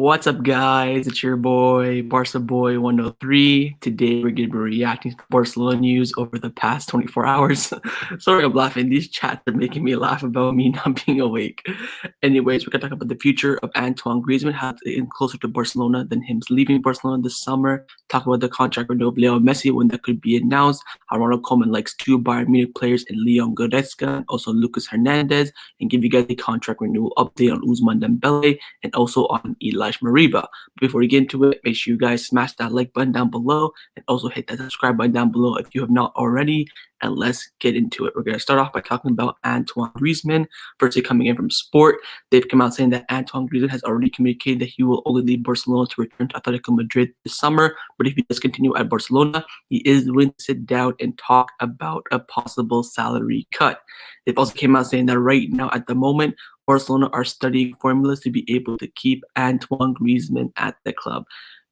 What's up, guys? It's your boy, Barca Boy 103. Today, we're going to be reacting to Barcelona news over the past 24 hours. Sorry, I'm laughing. These chats are making me laugh about me not being awake. Anyways, we're going to talk about the future of Antoine Griezmann, how it's getting closer to Barcelona than him leaving Barcelona this summer. Talk about the contract renewal of Leo Messi, when that could be announced. How Ronald Koeman likes two Bayern Munich players in Leon Goretzka, and also Lucas Hernandez, and give you guys a contract renewal update on Ousmane Dembele, and also on Illaix Moriba. Before we get into it, make sure you guys smash that like button down below and also hit that subscribe button down below if you have not already. And let's get into it. We're going to start off by talking about Antoine Griezmann. Firstly, coming in from Sport, they've come out saying that Antoine Griezmann has already communicated that he will only leave Barcelona to return to Atletico Madrid this summer. But if he does continue at Barcelona, he is willing to sit down and talk about a possible salary cut. They've also came out saying that right now, at the moment, Barcelona are studying formulas to be able to keep Antoine Griezmann at the club.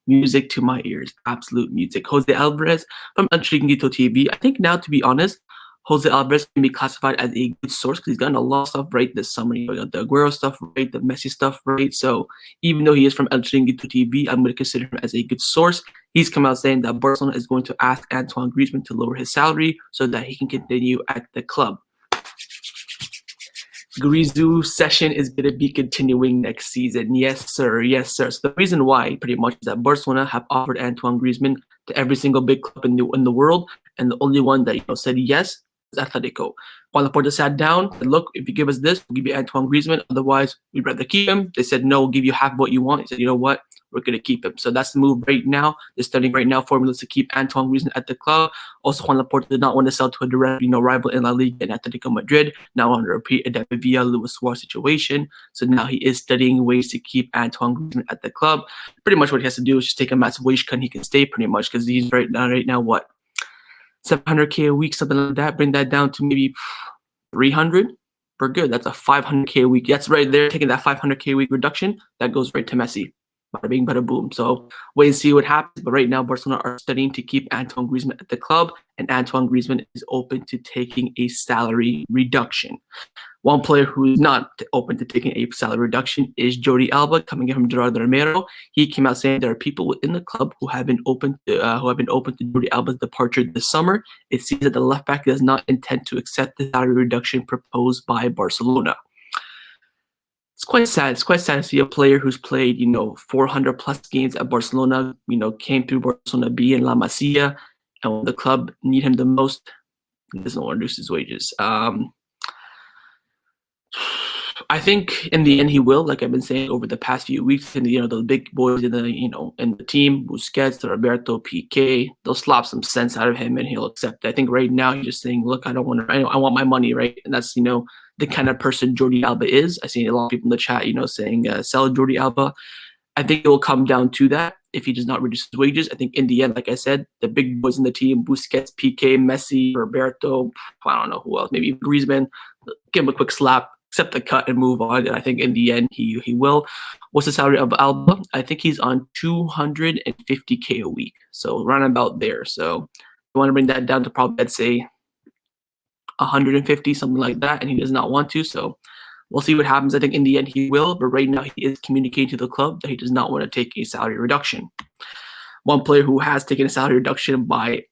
Music to my ears, absolute music. Jose Alvarez from El Chiringuito TV. I think now, to be honest, Jose Alvarez can be classified as a good source because he's gotten a lot of stuff right this summer. He got the Aguero stuff right, the Messi stuff right. So even though he is from El Chiringuito TV, I'm going to consider him as a good source. He's come out saying that Barcelona is going to ask Antoine Griezmann to lower his salary so that he can continue at the club. Griezmann session is going to be continuing next season. Yes, sir. Yes, sir. So the reason why, pretty much, is that Barcelona have offered Antoine Griezmann to every single big club in the world, and the only one that said yes is Atletico. Juan Laporta sat down and look, if you give us this, we'll give you Antoine Griezmann. Otherwise, we'd rather keep him. They said no, we'll give you half what you want. He said, you know what? We're going to keep him. So that's the move right now. They're studying right now formulas to keep Antoine Griezmann at the club. Also, Juan Laporta did not want to sell to a direct rival in La Liga and Atletico Madrid. Now on to repeat a David Villa, Luis Suarez situation. So now he is studying ways to keep Antoine Griezmann at the club. Pretty much what he has to do is just take a massive wage cut and he can stay pretty much because he's right now what? 700K a week, something like that. Bring that down to maybe 300. We're good. That's a 500K a week. That's right there. Taking that 500K a week reduction, that goes right to Messi. Bada bing, bada boom. So wait and see what happens. But right now, Barcelona are studying to keep Antoine Griezmann at the club, and Antoine Griezmann is open to taking a salary reduction. One player who is not open to taking a salary reduction is Jordi Alba, coming in from Gerardo Romero. He came out saying there are people within the club who have been open to Jordi Alba's departure this summer. It seems that the left back does not intend to accept the salary reduction proposed by Barcelona. It's quite sad. It's quite sad to see a player who's played, 400 plus games at Barcelona, came through Barcelona B in La Masia, and when the club need him the most, he doesn't want to reduce his wages. I think in the end he will, like I've been saying over the past few weeks, and the big boys in the team, Busquets, Roberto, Piqué, they'll slap some sense out of him and he'll accept it. I think right now he's just saying, look, I want my money, right? And that's the kind of person Jordi Alba is. I see a lot of people in the chat, saying sell Jordi Alba. I think it will come down to that if he does not reduce his wages. I think in the end, like I said, the big boys in the team, Busquets, Piqué, Messi, Roberto, I don't know who else, maybe Griezmann, give him a quick slap, accept the cut and move on. And I think in the end he will. What's the salary of Alba? I think he's on 250K a week, so around about there. So you want to bring that down to probably, I'd say, 150, something like that, and he does not want to. So we'll see what happens. I think in the end he will, but right now he is communicating to the club that he does not want to take a salary reduction. One player who has taken a salary reduction by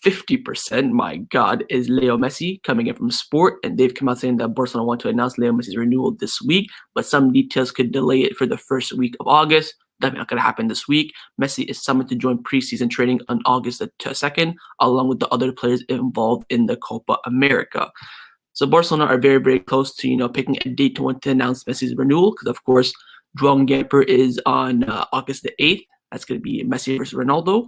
50%, my God, is Leo Messi, coming in from Sport, and they've come out saying that Barcelona want to announce Leo Messi's renewal this week, but some details could delay it for the first week of August. That's not going to happen this week. Messi is summoned to join preseason training on August the 2nd, along with the other players involved in the Copa America. So Barcelona are very, very close to picking a date to want to announce Messi's renewal, because of course Joan Gamper is on August the 8th. That's going to be Messi versus Ronaldo.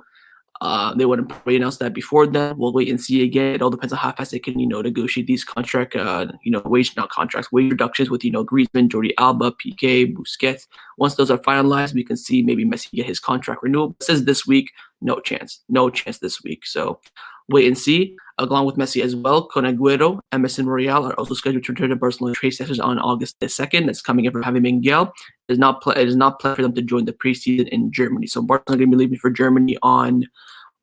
They wouldn't probably announce that before then. We'll wait and see again. It all depends on how fast they can, negotiate these contract, wage reductions with, Griezmann, Jordi Alba, Piqué, Busquets. Once those are finalized, we can see maybe Messi get his contract renewal. It says this week, no chance this week. So wait and see. Along with Messi as well, Kun Agüero and Messi Renewal are also scheduled to return to Barcelona trade sessions on August the 2nd. That's coming in from Javi Miguel. It is not planned for them to join the preseason in Germany. So Barcelona going to be leaving for Germany on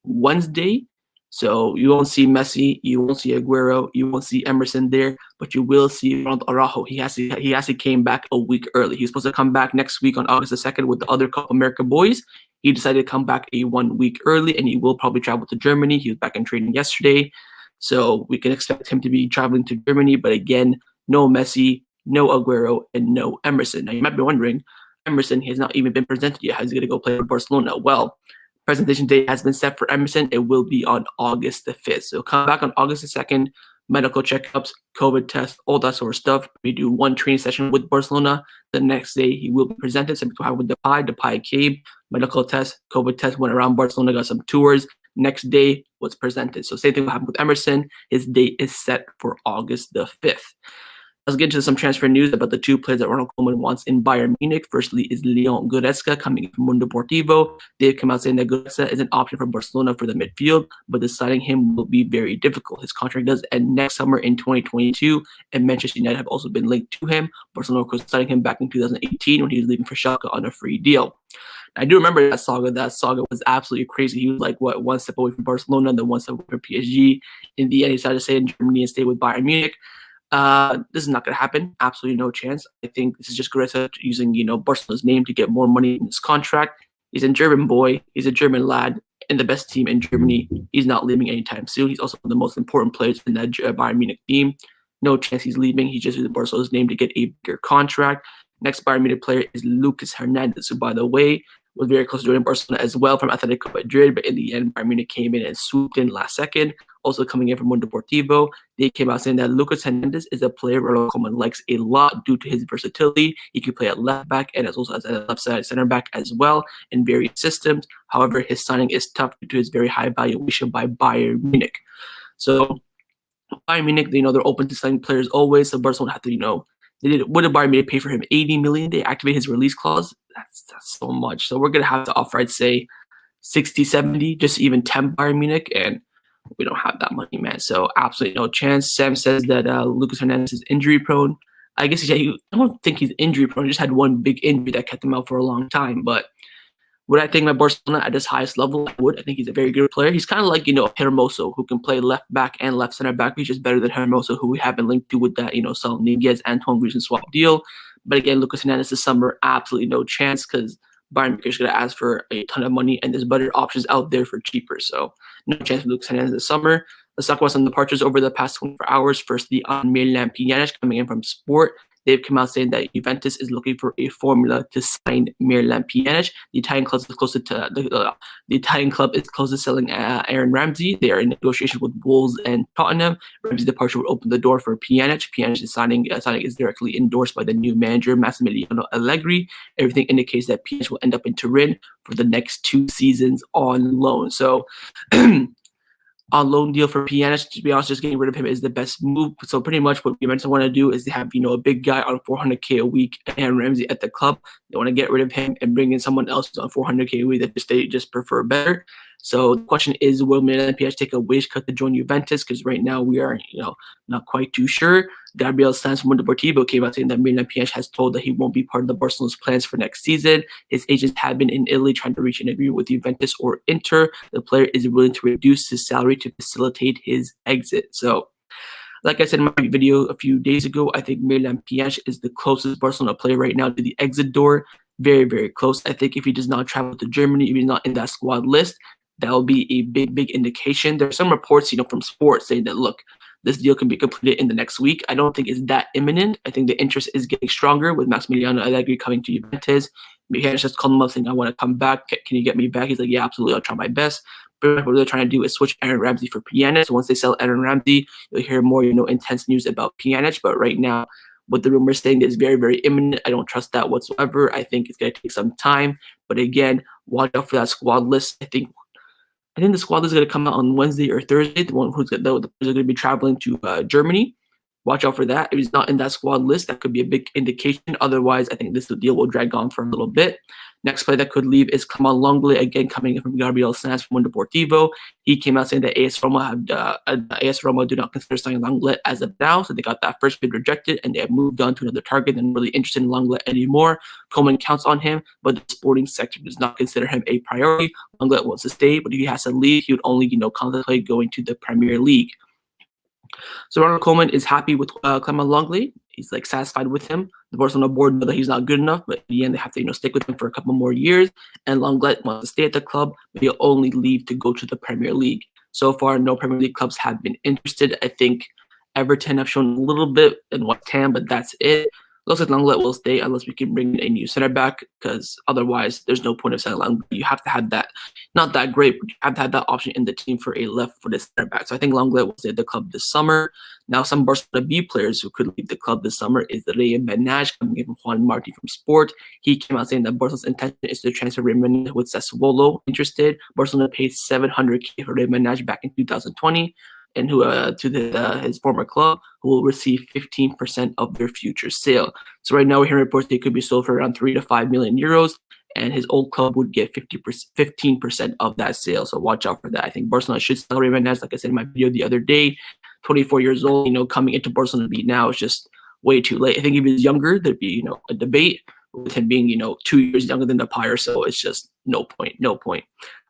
Wednesday, So you won't see Messi, you won't see Aguero, you won't see Emerson there, but you will see Ronald Araujo. He actually came back a week early. He was supposed to come back next week on August the 2nd with the other Copa America boys. He decided to come back a 1 week early, and he will probably travel to Germany. He was back in training yesterday. So we can expect him to be traveling to Germany, but again, no Messi, no Aguero, and no Emerson. Now you might be wondering, Emerson has not even been presented yet. How's he going to go play for Barcelona? Well, presentation date has been set for Emerson. It will be on August the 5th. So come back on August the 2nd, medical checkups, COVID tests, all that sort of stuff. We do one training session with Barcelona. The next day, he will be presented. Some people have with Depay came, medical test, COVID test, went around Barcelona, got some tours. Next day was presented. So same thing will happen with Emerson. His date is set for August the 5th. Let's get into some transfer news about the two players that Ronald Koeman wants in Bayern Munich. Firstly is Leon Goretzka coming in from Mundo Deportivo. They've come out saying that Goretzka is an option for Barcelona for the midfield, but deciding him will be very difficult. His contract does end next summer in 2022, and Manchester United have also been linked to him. Barcelona, of course, signing him back in 2018 when he was leaving for Schalke on a free deal. I do remember that saga. That saga was absolutely crazy. He was like, one step away from Barcelona, then one step away from PSG. In the end, he decided to stay in Germany and stay with Bayern Munich. This is not going to happen. Absolutely no chance. I think this is just Goretzka using, Barcelona's name to get more money in his contract. He's a German boy. He's a German lad in the best team in Germany. He's not leaving anytime soon. He's also one of the most important players in that Bayern Munich team. No chance he's leaving. He's just using Barcelona's name to get a bigger contract. Next Bayern Munich player is Lucas Hernandez, who, by the way, was very close to joining Barcelona as well from Atletico Madrid, but in the end, Bayern Munich came in and swooped in last second. Also coming in from Mundo Deportivo, they came out saying that Lucas Hernandez is a player Ronald Koeman likes a lot due to his versatility. He can play at left back and also as a left side center back as well in various systems. However, his signing is tough due to his very high valuation by Bayern Munich. So Bayern Munich, they're open to signing players always, so Barcelona have to, what did Bayern Munich pay for him? 80 million. They activate his release clause. That's so much. So we're gonna have to offer, I'd say, 60, 70, just even 10 Bayern Munich, and we don't have that money, man. So absolutely no chance. Sam says that Lucas Hernandez is injury prone. I guess I don't think he's injury prone. He just had one big injury that kept him out for a long time, but would I think my Barcelona at his highest level? I would. I think he's a very good player. He's kind of like, Hermoso, who can play left back and left center back. He's just better than Hermoso, who we have been linked to with that, Saul Niguez, Antoine Griezmann swap deal. But again, Lucas Hernandez this summer, absolutely no chance because Bayern Munich is going to ask for a ton of money, and there's better options out there for cheaper. So no chance for Lucas Hernandez this summer. Let's talk about some departures over the past 24 hours. Firstly, on Miralem Pjanic coming in from Sport. They've come out saying that Juventus is looking for a formula to sign Miralem Pjanic. The Italian club is close to selling Aaron Ramsey. They are in negotiation with Wolves and Tottenham. Ramsey's departure would open the door for Pjanic. Pjanic's signing is directly endorsed by the new manager Massimiliano Allegri. Everything indicates that Pjanic will end up in Turin for the next 2 seasons on loan. So on loan deal for Pjanic, to be honest, just getting rid of him is the best move. So pretty much what Juventus want to do is they have, a big guy on $400K a week and Ramsey at the club. They want to get rid of him and bring in someone else on $400K a week that they just prefer better. So the question is, will Miralem Pjanic take a wage cut to join Juventus? Because right now we are, not quite too sure. Gabriel Sanz from Mundo Deportivo came out saying that Miralem Pjanic has told that he won't be part of the Barcelona's plans for next season. His agents have been in Italy trying to reach an agreement with Juventus or Inter. The player is willing to reduce his salary to facilitate his exit. So, like I said in my video a few days ago, I think Miralem Pjanic is the closest Barcelona player right now to the exit door. Very, very close. I think if he does not travel to Germany, if he's not in that squad list, that will be a big, big indication. There are some reports, from sports saying that, look, this deal can be completed in the next week. I don't think it's that imminent. I think the interest is getting stronger with Massimiliano Allegri coming to Juventus. Pjanic just called him up saying, I want to come back. Can you get me back? He's like, yeah, absolutely. I'll try my best. But what they're trying to do is switch Aaron Ramsey for Pjanic. So once they sell Aaron Ramsey, you'll hear more, intense news about Pjanic. But right now, what the rumors saying is very, very imminent. I don't trust that whatsoever. I think it's going to take some time. But again, watch out for that squad list. I think the squad is going to come out on Wednesday or Thursday. The players are going to be traveling to Germany. watch out for that. If he's not in that squad list, that could be a big indication. Otherwise, I think this deal will drag on for a little bit. Next player that could leave is Clement Lenglet, again coming in from Gabriel Sanz from Deportivo. He came out saying that AS Roma do not consider signing Lenglet as of now, so they got that first bid rejected, and they have moved on to another target. They're not really interested in Lenglet anymore. Koeman counts on him, but the sporting sector does not consider him a priority. Lenglet wants to stay, but if he has to leave, he would only, contemplate going to the Premier League. So Ronald Koeman is happy with Clement Lenglet. He's satisfied with him. The Barcelona board know that he's not good enough, but in the end they have to stick with him for a couple more years. And Lenglet wants to stay at the club, but he'll only leave to go to the Premier League. So far, no Premier League clubs have been interested. I think Everton have shown a little bit in West Ham, but that's it. Looks like Lenglet will stay unless we can bring in a new center back, because otherwise there's no point of selling Lenglet. You have to have that, not that great, but you have to have that option in the team for a left-footed center back. So I think Lenglet will stay at the club this summer. Now, some Barcelona B players who could leave the club this summer is the Leon Goretzka, coming in from Juan Martin from Sport. He came out saying that Barcelona's intention is to transfer Renewal with Sassuolo interested. Barcelona paid 700K for Goretzka back in 2020. And who to his former club, who will receive 15% of their future sale. So right now we're hearing reports they could be sold for around 3 to 5 million euros, and his old club would get 15% of that sale. So watch out for that. I think Barcelona should sell Hernandez, like I said in my video the other day. 24 years old, coming into Barcelona B now is just way too late. I think if he was younger, there'd be a debate. With him being 2 years younger than the Pyre, so it's just no point.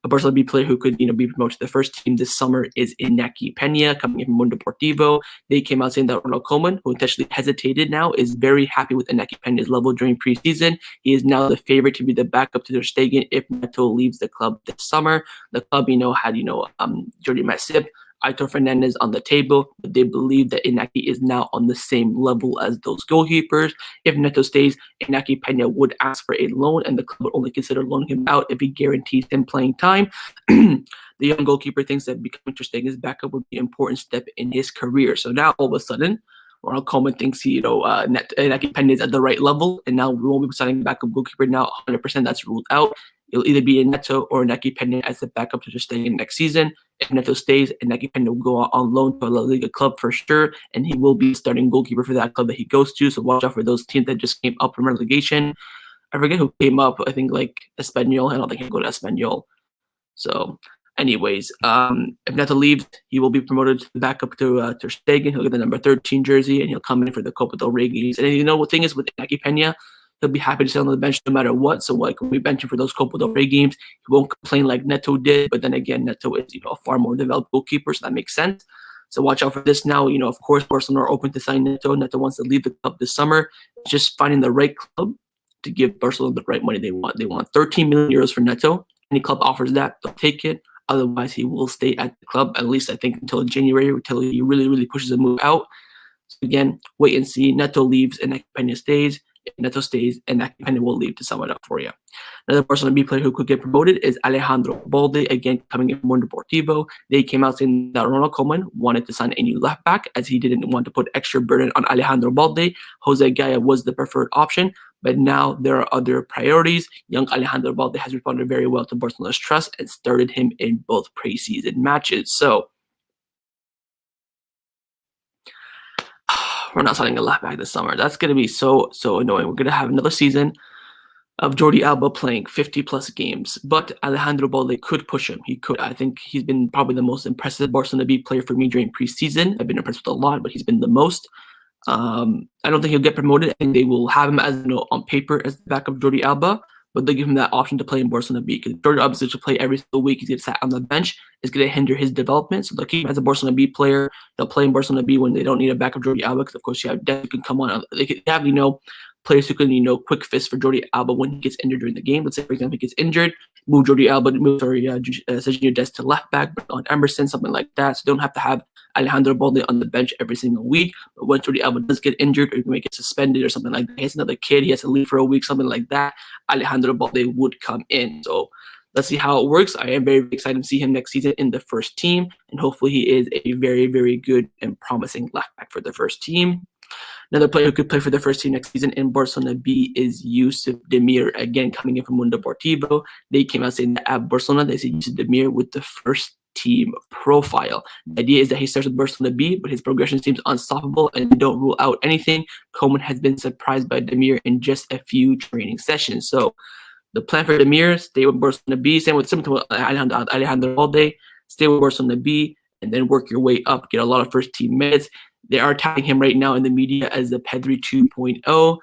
A Barcelona B player who could be promoted to the first team this summer is Iñaki Peña, coming in from Deportivo. They came out saying that Ronald Koeman, who intentionally hesitated now, is very happy with Iñaki Peña's level during preseason. He is now the favorite to be the backup to Ter Stegen if Neto leaves the club this summer. The club had Jordi Messi, Aitor Fernandez on the table, but they believe that Iñaki is now on the same level as those goalkeepers. If Neto stays, Iñaki Peña would ask for a loan, and the club would only consider loaning him out if he guarantees him playing time. The young goalkeeper thinks that becoming Ter Stegen's backup would be an important step in his career. So now all of a sudden, Ronald Koeman thinks Iñaki Peña is at the right level, and now we won't be signing backup goalkeeper now. 100% that's ruled out. It'll either be a Neto or Iñaki Peña as the backup to Ter Stegen next season. If Neto stays, Iñaki Peña will go on loan to a La Liga club for sure, and he will be starting goalkeeper for that club that he goes to. So watch out for those teams that just came up from relegation. I forget who came up. I think Espanyol. I don't think he'll go to Espanyol. So anyways, if Neto leaves, he will be promoted to the backup to Ter Stegen. He'll get the number 13 jersey, and he'll come in for the Copa del Rey games. And what thing is with Iñaki Peña, he'll be happy to sit on the bench no matter what. So when we bench him for those Copa del Rey games, he won't complain like Neto did. But then again, Neto is a far more developed goalkeeper, so that makes sense. So watch out for this now. Of course, Barcelona are open to sign Neto. Neto wants to leave the club this summer. It's just finding the right club to give Barcelona the right money they want. They want 13 million euros for Neto. Any club offers that, they'll take it. Otherwise, he will stay at the club, at least I think until January, until he really pushes a move out. So again, wait and see. Neto leaves and Peña stays. If Neto stays, and that Peña will leave to sum it up for you. Another Barcelona B player who could get promoted is Alejandro Balde, again coming in from Deportivo. They came out saying that Ronald Koeman wanted to sign a new left back as he didn't want to put extra burden on Alejandro Balde. Jose Gaya was the preferred option, but now there are other priorities. Young Alejandro Balde has responded very well to Barcelona's trust and started him in both preseason matches. So we're not signing a left back this summer. That's going to be so annoying. We're going to have another season of Jordi Alba playing 50-plus games, but Alejandro Balde could push him. He could. I think he's been probably the most impressive Barcelona B player for me during preseason. I've been impressed with a lot, but he's been the most. I don't think he'll get promoted, and they will have him as on paper as the backup of Jordi Alba, but they'll give him that option to play in Barcelona B, because Jordi Alba is going to play every single week. He's going to sit on the bench. It's going to hinder his development. So they'll keep him as a Barcelona B player. They'll play in Barcelona B when they don't need a backup Jordi Alba, because of course you have Dembele who can come on. They could have players who can quick fist for Jordi Alba when he gets injured during the game. Let's say for example he gets injured, move Jordi Alba, Serginho Dest to left back, bring on Emerson, something like that. So they don't have to have Alejandro Balde on the bench every single week. But when Jordi Alba does get injured or may get suspended or something like that, he has another kid, he has to leave for a week, something like that, Alejandro Balde would come in. So let's see how it works. I am very excited to see him next season in the first team, and hopefully he is a very good and promising left back for the first team. Another player who could play for the first team next season in Barcelona B is Yusuf Demir, again coming in from Deportivo. They came out saying that at Barcelona, they said Yusuf Demir with the first team profile. The idea is that he starts with Barcelona B, but his progression seems unstoppable and don't rule out anything. Koeman has been surprised by Demir in just a few training sessions. So the plan for Demir, stay with Barcelona B, similar to Alejandro Balde, stay with Barcelona B, and then work your way up, get a lot of first team minutes. They are touting him right now in the media as the Pedri 2.0.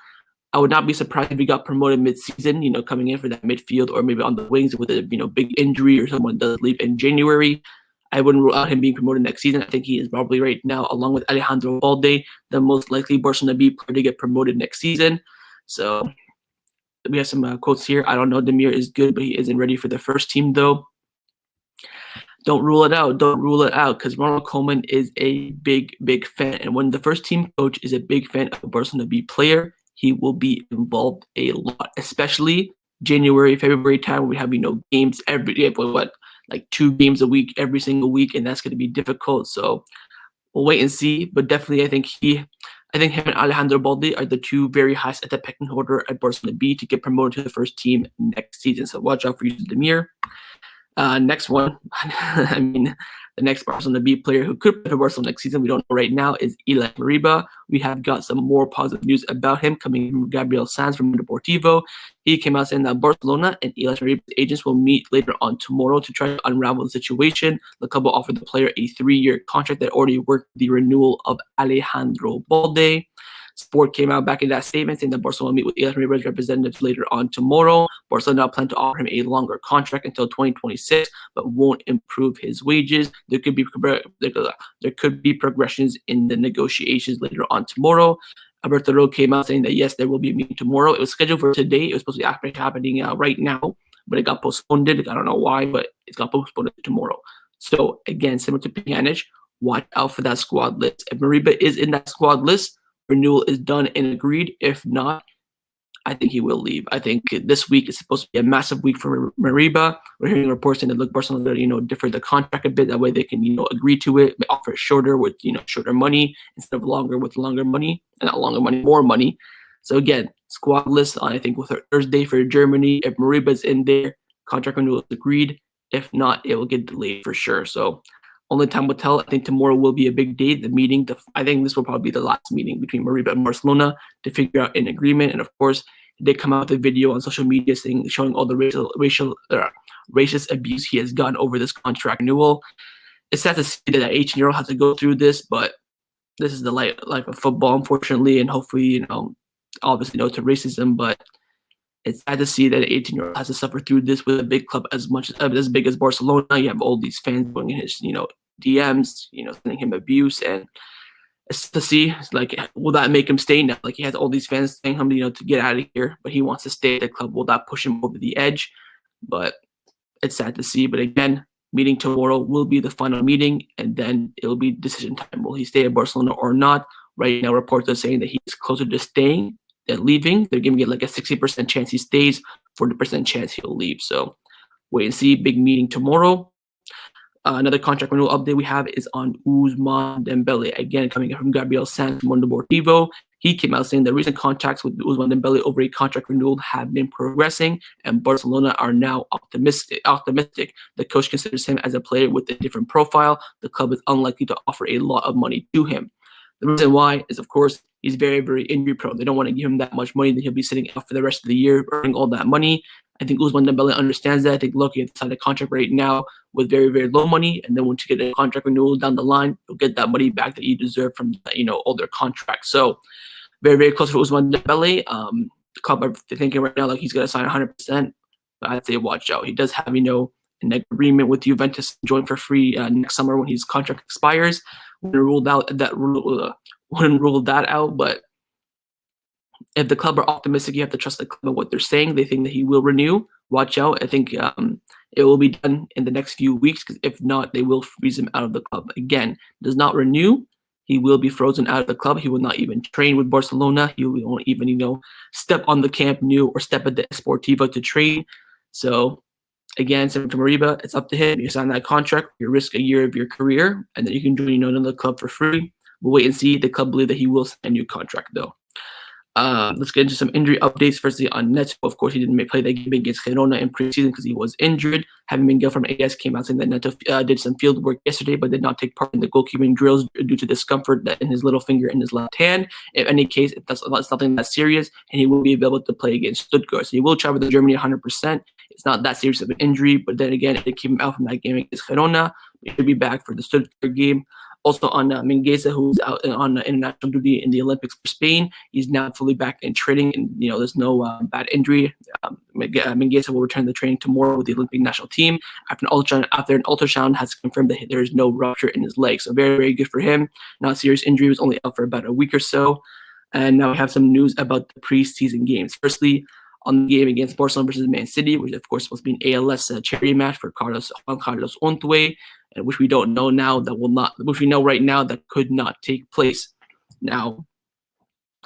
I would not be surprised if he got promoted mid-season, coming in for that midfield or maybe on the wings with a big injury or someone does leave in January. I wouldn't rule out him being promoted next season. I think he is probably right now, along with Alejandro Balde, the most likely Barcelona B player to get promoted next season. So we have some quotes here. I don't know, Demir is good, but he isn't ready for the first team though. Don't rule it out. Don't rule it out, because Ronald Koeman is a big fan. And when the first team coach is a big fan of a Barcelona B player, he will be involved a lot, especially January, February time when we have, games like 2 games a week, every single week, and that's going to be difficult. So we'll wait and see. But definitely, I think him and Alejandro Balde are the 2 very highest at the pecking order at Barcelona B to get promoted to the first team next season. So watch out for Yusuf Demir. Next one, the next Barcelona B player who could play for Barcelona next season, we don't know right now, is Illaix Moriba. We have got some more positive news about him coming from Gabriel Sanz from Deportivo. He came out saying that Barcelona and Illaix Moriba's agents will meet later on tomorrow to try to unravel the situation. The club will offer the player a 3-year contract that already worked the renewal of Alejandro Balde. Sport came out back in that statement saying that Barcelona will meet with Illaix Moriba's representatives later on tomorrow. Barcelona now plan to offer him a longer contract until 2026, but won't improve his wages. There could be progressions in the negotiations later on tomorrow. Alberto Ro came out saying that yes, there will be a meeting tomorrow. It was scheduled for today. It was supposed to be happening right now, but it got postponed. I don't know why, but it got postponed to tomorrow. So again, similar to Pjanic, watch out for that squad list. If Moriba is in that squad list, renewal is done and agreed. If not, I think he will leave. I think this week is supposed to be a massive week for Moriba. We're hearing reports saying that Barcelona, differ the contract a bit. That way they can, agree to it, offer it shorter with, shorter money instead of longer with longer money, and not longer money, more money. So again, squad list on, I think, with Thursday for Germany. If Moriba's in there, contract renewal is agreed. If not, it will get delayed for sure. So only time will tell. I think tomorrow will be a big day. The meeting, I think this will probably be the last meeting between Moriba and Barcelona to figure out an agreement. And of course, they come out with a video on social media showing all the racist abuse he has gotten over this contract renewal. It's sad to see that an 18-year-old has to go through this, but this is the life of football, unfortunately, and hopefully, obviously no to racism, but it's sad to see that an 18-year-old has to suffer through this with a big club as big as Barcelona. You have all these fans going in his, DMs, sending him abuse, and it's to see, will that make him stay now? He has all these fans saying him, to get out of here, but he wants to stay at the club. Will that push him over the edge? But it's sad to see. But again, meeting tomorrow will be the final meeting, and then it'll be decision time. Will he stay at Barcelona or not? Right now, reports are saying that he's closer to staying than leaving. They're giving it a 60% chance he stays, 40% chance he'll leave. So wait and see. Big meeting tomorrow. Another contract renewal update we have is on Ousmane Dembele. Again, coming in from Gabriel Sanz from Deportivo. He came out saying the recent contacts with Ousmane Dembele over a contract renewal have been progressing, and Barcelona are now optimistic. The coach considers him as a player with a different profile. The club is unlikely to offer a lot of money to him. The reason why is, of course, he's very, very injury prone. They don't want to give him that much money that he'll be sitting out for the rest of the year, earning all that money. I think Ousmane Dembele understands that. I think, look, you have to sign a contract right now with very, very low money, and then once you get a contract renewal down the line, you'll get that money back that you deserve from, all their contracts. So very, very close to Ousmane Dembele. The club are thinking right now he's going to sign 100%, but I'd say watch out. He does have, an agreement with Juventus to join for free next summer when his contract expires. Wouldn't rule that out, but if the club are optimistic, you have to trust the club and what they're saying. They think that he will renew. Watch out. I think it will be done in the next few weeks, because if not, they will freeze him out of the club. Again, does not renew, he will be frozen out of the club. He will not even train with Barcelona. He won't even, step on the Camp Nou or step at the Esportivo to train. So again, similar to Moriba, it's up to him. You sign that contract, you risk a year of your career, and then you can join another club for free. We'll wait and see. The club believe that he will sign a new contract, though. Let's get into some injury updates. Firstly, on Neto, of course, he didn't play that game against Girona in preseason because he was injured. Having Miguel from AS came out saying that Neto did some field work yesterday, but did not take part in the goalkeeping drills due to discomfort in his little finger in his left hand. In any case, if that's something that's serious, and he will be available to play against Stuttgart. So he will travel to Germany 100%. It's not that serious of an injury, but then again, it keep him out from that game against Girona. He should be back for the Stuttgart game. Also on Mingueza, who's out on international duty in the Olympics for Spain. He's now fully back in training, and there's no bad injury. Mingueza will return to training tomorrow with the Olympic national team after an ultrasound has confirmed that there is no rupture in his leg. So very, very good for him. Not a serious injury. He was only out for about a week or so. And now we have some news about the preseason games. Firstly, on the game against Barcelona versus Man City, which of course supposed to be an ALS charity match for Juan Carlos Ontwe, and which we don't know now which we know right now that could not take place. Now,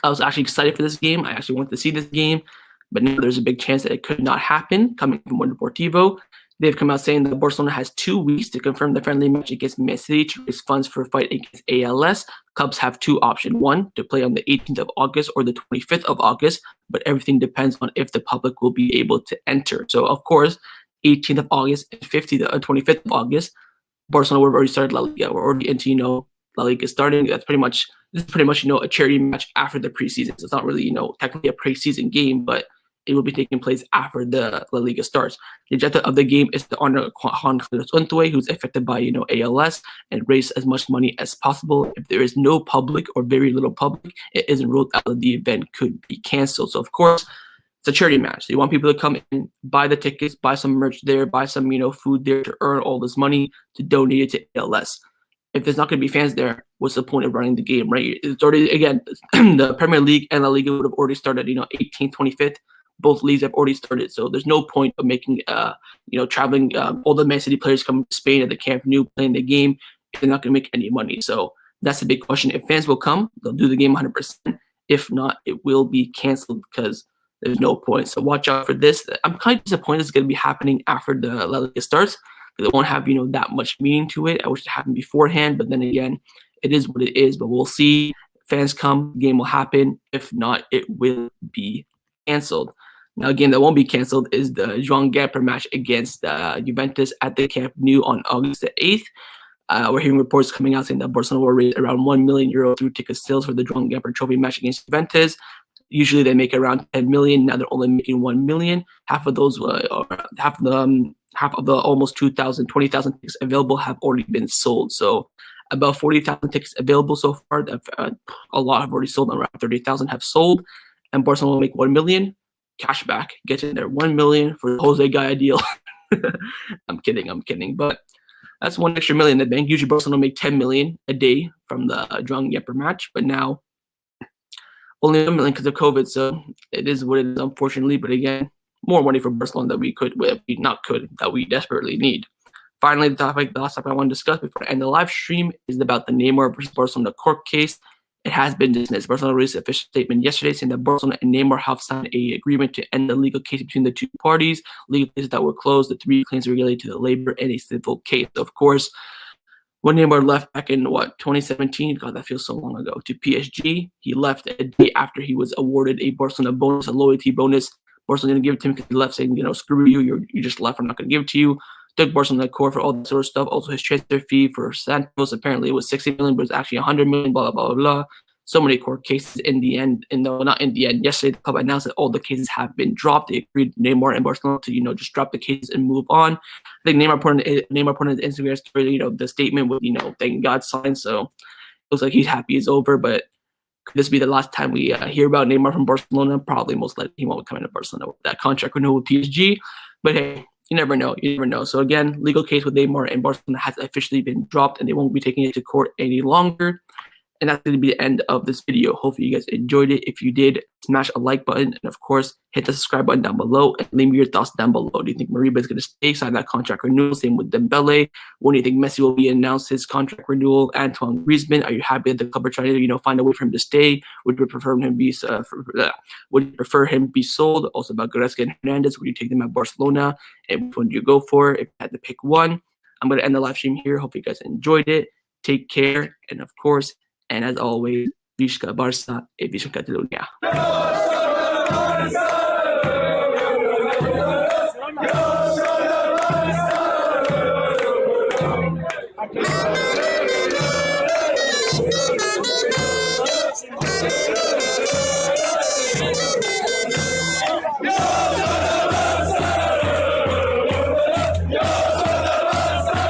I was actually excited for this game. I actually wanted to see this game, but now there's a big chance that it could not happen. Coming from Deportivo, they've come out saying that Barcelona has 2 weeks to confirm the friendly match against Man City to raise funds for a fight against ALS. Clubs have 2 options. 1, to play on the 18th of August or the 25th of August, but everything depends on if the public will be able to enter. So, of course, 18th of August and 25th of August, Barcelona would have already started La Liga. We're already into, La Liga starting. This is pretty much, a charity match after the preseason. So it's not really, technically a preseason game, but it will be taking place after the La Liga starts. The objective of the game is to honor Juan Carlos Ontwe, who's affected by, ALS, and raise as much money as possible. If there is no public or very little public, it isn't ruled out that the event could be canceled. So, of course, it's a charity match. So you want people to come in, buy the tickets, buy some merch there, buy some, food there to earn all this money to donate it to ALS. If there's not going to be fans there, what's the point of running the game, right? It's already, again, the Premier League and La Liga would have already started, 18th, 25th. Both leagues have already started, so there's no point of making, traveling all the Man City players coming to Spain at the Camp Nou playing the game if they're not going to make any money. So that's the big question. If fans will come, they'll do the game 100%. If not, it will be canceled because there's no point. So watch out for this. I'm kind of disappointed it's going to be happening after the La Liga starts because it won't have, that much meaning to it. I wish it happened beforehand, but then again, it is what it is. But we'll see. Fans come, the game will happen. If not, it will be canceled. Now, a game that won't be canceled is the Joan Laporta match against Juventus at the Camp Nou on August the 8th. We're hearing reports coming out saying that Barcelona will raise around €1 million through ticket sales for the Joan Laporta Trophy match against Juventus. Usually they make around 10 million. Now they're only making 1 million. Half of those, half of the almost 20,000 tickets available have already been sold. So about 40,000 tickets available so far. A lot have already sold. Around 30,000 have sold, and Barcelona will make 1 million cash back. Get in there, 1 million for the Jose Gaia deal. I'm kidding. But that's 1 extra million in the bank. Usually Barcelona make 10 million a day from the Joan Laporta match, but now only 1 million because of COVID. So it is what it is, unfortunately. But again, more money for Barcelona that we desperately need. Finally, the last topic I want to discuss before I end the live stream is about the Neymar versus Barcelona court case. It has been dismissed. Barcelona released an official statement yesterday saying that Barcelona and Neymar have signed an agreement to end the legal case between the 2 parties. Legal cases that were closed. The 3 claims were related to the labor and a civil case. Of course, when Neymar left back in 2017, God, that feels so long ago, to PSG, he left a day after he was awarded a Barcelona bonus, a loyalty bonus. Barcelona didn't give it to him because he left saying, screw you, you just left, I'm not going to give it to you. Took Barcelona to court for all that sort of stuff. Also, his transfer fee for Santos, apparently it was 60 million, but it's actually 100 million, blah, blah, blah, blah. So many court cases in the end. Not in the end. Yesterday, the club announced that all the cases have been dropped. They agreed, Neymar and Barcelona, to, just drop the cases and move on. I think Neymar put on his Instagram story, the statement with, thank God sign. So it looks like he's happy it's over, but could this be the last time we hear about Neymar from Barcelona? Probably, most likely he won't come into Barcelona with that contract renewal with PSG. But hey, you never know. So again, legal case with Neymar and Barcelona has officially been dropped, and they won't be taking it to court any longer. And that's going to be the end of this video. Hopefully you guys enjoyed it. If you did, smash a like button. And of course, hit the subscribe button down below. And leave me your thoughts down below. Do you think Moriba is going to stay, sign that contract renewal? Same with Dembele. When do you think Messi will be announced his contract renewal? Antoine Griezmann, are you happy that the club are trying to, find a way for him to stay? Would you prefer him be sold? Also about Goretzka and Hernandez. Would you take them at Barcelona? And which one do you go for if you had to pick one? I'm going to end the live stream here. Hope you guys enjoyed it. Take care. And of course, and as always, Visca Barça e Visca Catalunya. Okay.